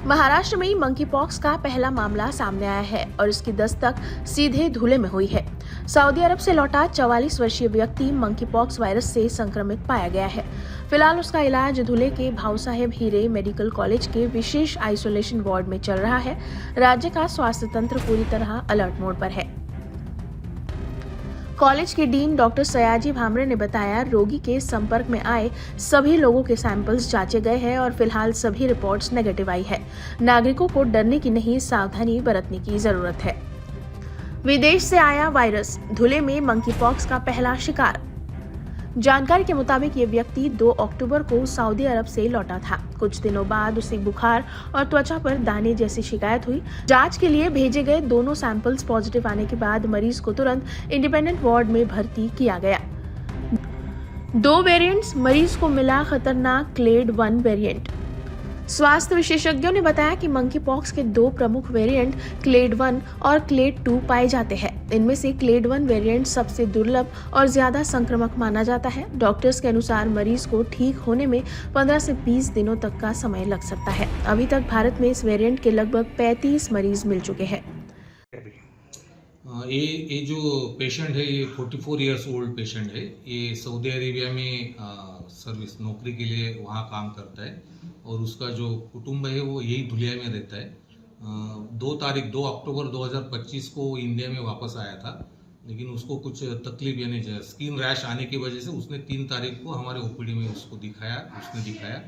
महाराष्ट्र में monkey pox का पहला मामला सामने आया है और इसकी दस्तक सीधे धुले में हुई है। सऊदी अरब से लौटा 44 वर्षीय व्यक्ति मंकी पॉक्स वायरस से संक्रमित पाया गया है। फिलहाल उसका इलाज धुले के भाऊ साहेब हीरे मेडिकल कॉलेज के विशेष आइसोलेशन वार्ड में चल रहा है। राज्य का स्वास्थ्य तंत्र पूरी तरह अलर्ट मोड पर है। कॉलेज के डीन डॉक्टर सयाजी भामरे ने बताया, रोगी के संपर्क में आए सभी लोगों के सैंपल्स जांचे गए हैं और फिलहाल सभी रिपोर्ट्स नेगेटिव आई है। नागरिकों को डरने की नहीं, सावधानी बरतने की जरूरत है। विदेश से आया वायरस, धुले में मंकी पॉक्स का पहला शिकार। जानकारी के मुताबिक ये व्यक्ति 2 अक्टूबर को सऊदी अरब से लौटा था। कुछ दिनों बाद उसे बुखार और त्वचा पर दाने जैसी शिकायत हुई। जांच के लिए भेजे गए दोनों सैंपल्स पॉजिटिव आने के बाद मरीज को तुरंत इंडिपेंडेंट वार्ड में भर्ती किया गया। 2 वेरिएंट्स, मरीज को मिला खतरनाक क्लेड 1 वेरिएंट। स्वास्थ्य विशेषज्ञों ने बताया कि मंकी पॉक्स के 2 प्रमुख वेरिएंट क्लेड 1 और क्लेड 2 पाए जाते हैं। इनमें से क्लेड 1 वेरिएंट सबसे दुर्लभ और ज्यादा संक्रामक माना जाता है। डॉक्टर्स के अनुसार मरीज को ठीक होने में 15 से 20 दिनों तक का समय लग सकता है। अभी तक भारत में इस वेरिएंट के लगभग 35 मरीज मिल चुके हैं। ये जो पेशेंट है, ये 44 इयर्स ओल्ड पेशेंट है। ये सऊदी अरेबिया में सर्विस नौकरी के लिए वहाँ काम करता है और उसका जो कुटुंब है वो यही धुलिया में रहता है। 2 अक्टूबर 2025 को इंडिया में वापस आया था, लेकिन उसको कुछ तकलीफ यानी स्किन रैश आने की वजह से उसने 3 तारीख को हमारे ओपीडी में उसने दिखाया।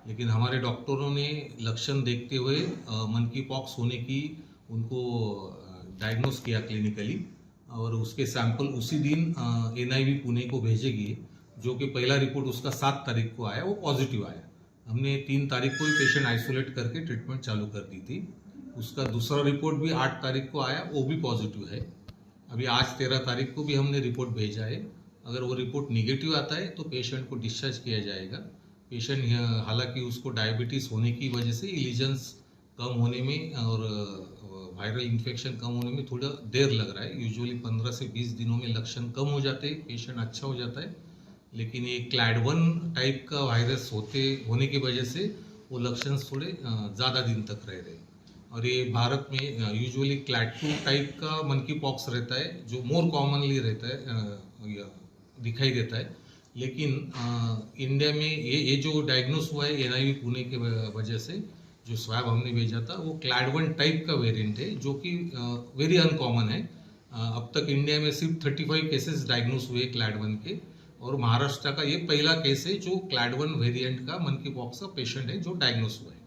लेकिन हमारे डॉक्टरों ने लक्षण देखते हुए मंकी पॉक्स होने की उनको डायग्नोस किया क्लिनिकली और उसके सैंपल उसी दिन NIV पुणे को भेजे गए, जो कि पहला रिपोर्ट उसका 7 तारीख को आया, वो पॉजिटिव आया। हमने 3 तारीख को ही पेशेंट आइसोलेट करके ट्रीटमेंट चालू कर दी थी। उसका दूसरा रिपोर्ट भी 8 तारीख को आया, वो भी पॉजिटिव है। अभी आज 13 तारीख को भी हमने रिपोर्ट भेजा है। अगर वो रिपोर्ट निगेटिव आता है तो पेशेंट को डिस्चार्ज किया जाएगा। पेशेंट हालांकि उसको डायबिटीज़ होने की वजह से इलिजेंस कम होने में और वायरल इन्फेक्शन कम होने में थोड़ा देर लग रहा है। यूजुअली 15 से 20 दिनों में लक्षण कम हो जाते हैं, पेशेंट अच्छा हो जाता है। लेकिन ये क्लैड 1 टाइप का वायरस होने की वजह से वो लक्षण थोड़े ज़्यादा दिन तक रह रहे। और ये भारत में यूजुअली क्लैड 2 टाइप का मंकी पॉक्स रहता है, जो मोर कॉमनली रहता है, दिखाई देता है। लेकिन इंडिया में ये जो डायग्नोस हुआ है NIV पुणे के वजह से, जो स्वैब हमने भेजा था, वो क्लैड 1 टाइप का वेरिएंट है, जो कि वेरी अनकॉमन है। अब तक इंडिया में सिर्फ 35 केसेस डायग्नोस हुए क्लैड 1 के, और महाराष्ट्र का ये पहला केस है जो क्लैड 1 वेरिएंट का मंकी पॉक्स का पेशेंट है जो डायग्नोस हुआ है।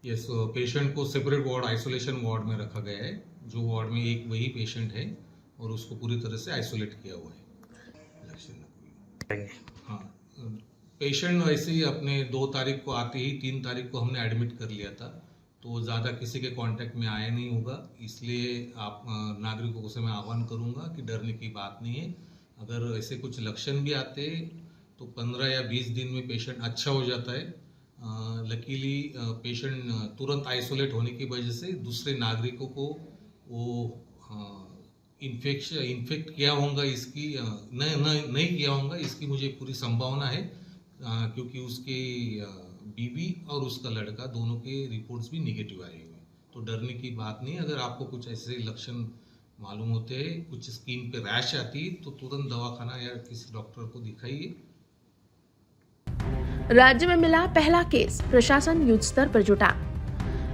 यस, पेशेंट को सेपरेट वार्ड, आइसोलेशन वार्ड में रखा गया है, जो वार्ड में एक वही पेशेंट है और उसको पूरी तरह से आइसोलेट किया हुआ है। हाँ, पेशेंट वैसे ही अपने 2 तारीख को आते ही 3 तारीख को हमने एडमिट कर लिया था, तो ज़्यादा किसी के कांटेक्ट में आया नहीं होगा। इसलिए आप नागरिकों से मैं आह्वान करूंगा कि डरने की बात नहीं है। अगर ऐसे कुछ लक्षण भी आते तो 15 या 20 दिन में पेशेंट अच्छा हो जाता है। लकीली पेशेंट तुरंत आइसोलेट होने की वजह से दूसरे नागरिकों को वो इन्फेक्ट किया होगा, इसकी नहीं किया होगा, इसकी मुझे पूरी संभावना है, क्योंकि उसके बीवी और उसका लड़का दोनों के रिपोर्ट्स भी निगेटिव आए हुए। तो डरने की बात नहीं। अगर आपको कुछ ऐसे लक्षण मालूम होते हैं, कुछ स्किन पे रैश आती, तो तुरंत दवाखाना या किसी डॉक्टर को दिखाइए। राज्य में मिला पहला केस, प्रशासन युद्ध स्तर पर जुटा।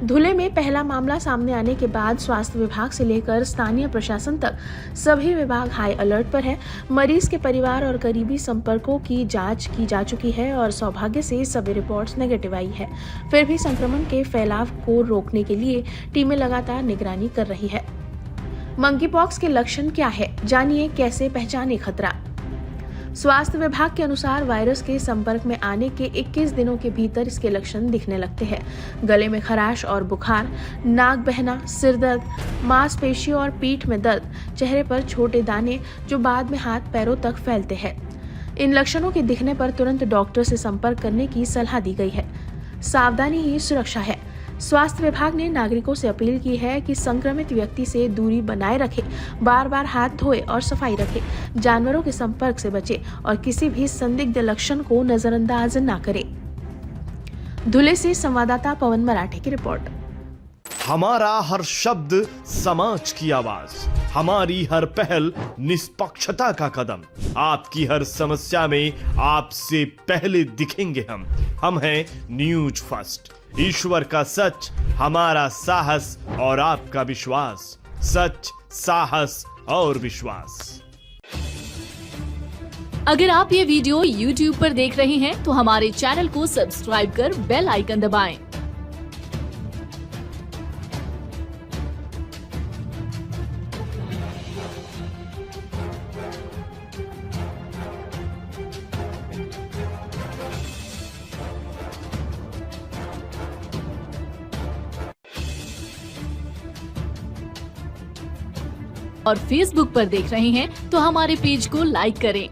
धुले में पहला मामला सामने आने के बाद स्वास्थ्य विभाग से लेकर स्थानीय प्रशासन तक सभी विभाग हाई अलर्ट पर है। मरीज के परिवार और करीबी संपर्कों की जांच की जा चुकी है और सौभाग्य से सभी रिपोर्ट्स नेगेटिव आई है। फिर भी संक्रमण के फैलाव को रोकने के लिए टीमें लगातार निगरानी कर रही है। मंकी पॉक्स के लक्षण क्या है, जानिए कैसे पहचाने खतरा। स्वास्थ्य विभाग के अनुसार वायरस के संपर्क में आने के 21 दिनों के भीतर इसके लक्षण दिखने लगते हैं। गले में खराश और बुखार, नाक बहना, सिर दर्द, मांसपेशियों और पीठ में दर्द, चेहरे पर छोटे दाने जो बाद में हाथ पैरों तक फैलते हैं। इन लक्षणों के दिखने पर तुरंत डॉक्टर से संपर्क करने की सलाह दी गई है। सावधानी ही सुरक्षा है। स्वास्थ्य विभाग ने नागरिकों से अपील की है कि संक्रमित व्यक्ति से दूरी बनाए रखें, बार बार हाथ धोए और सफाई रखें, जानवरों के संपर्क से बचें और किसी भी संदिग्ध लक्षण को नजरअंदाज न करें। धुले से संवाददाता पवन मराठे की रिपोर्ट। हमारा हर शब्द समाज की आवाज, हमारी हर पहल निष्पक्षता का कदम। आपकी हर समस्या में आपसे पहले दिखेंगे हम हैं न्यूज फर्स्ट। ईश्वर का सच, हमारा साहस और आपका विश्वास। सच, साहस और विश्वास। अगर आप ये वीडियो YouTube पर देख रहे हैं तो हमारे चैनल को सब्सक्राइब कर बेल आइकन दबाएं। और Facebook पर देख रहे हैं तो हमारे पेज को लाइक करें